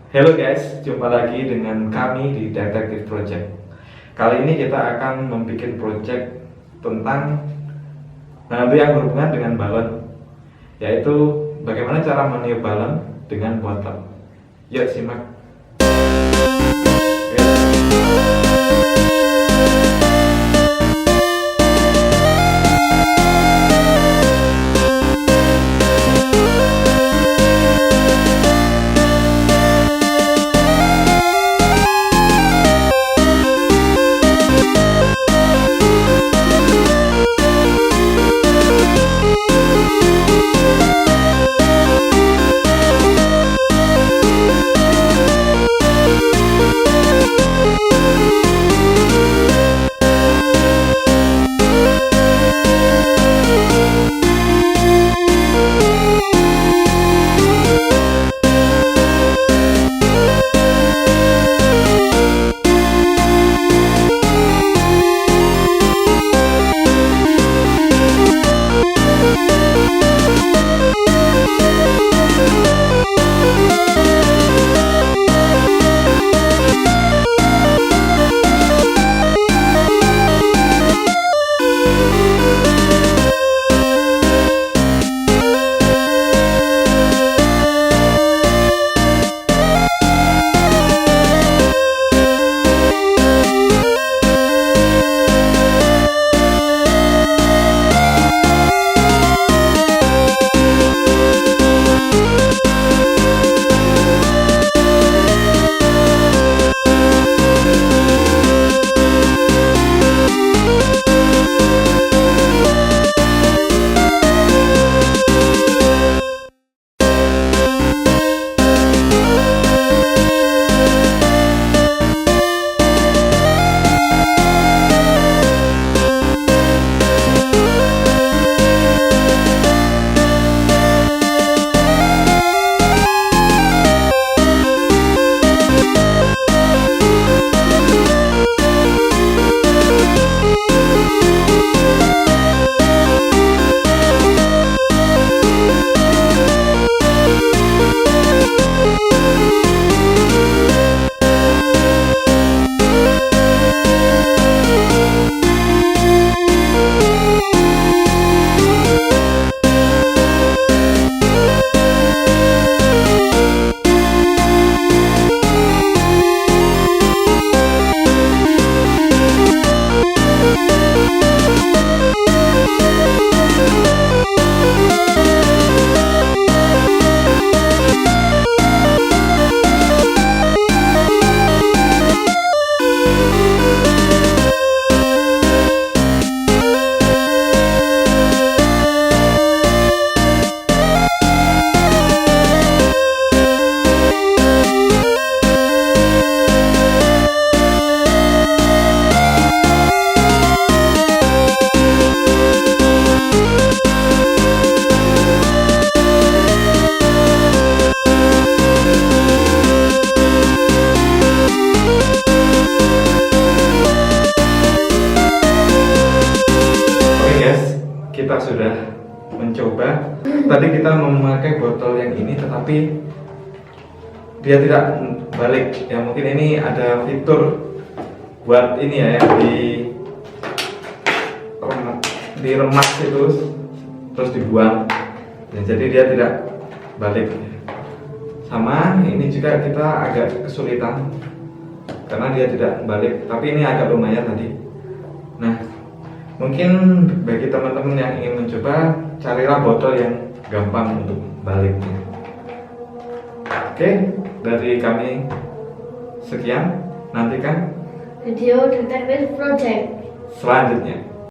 Halo guys, jumpa lagi dengan kami di Detektif Project. Kali ini kita akan membuat project tentang yang berhubungan dengan balon, yaitu bagaimana cara meniup balon dengan botol. Yuk simak. Kita sudah mencoba. Tadi kita memakai botol yang ini, tetapi dia tidak balik. Ya mungkin ini ada fitur buat ini ya, yang diremas itu terus dibuang. Ya, jadi dia tidak balik. Sama ini juga kita agak kesulitan karena dia tidak balik. Tapi ini agak lumayan tadi. Nah, mungkin bagi teman-teman yang ingin mencoba, carilah botol yang gampang untuk baliknya. Oke, dari kami sekian. Nantikan video Detektif Project selanjutnya.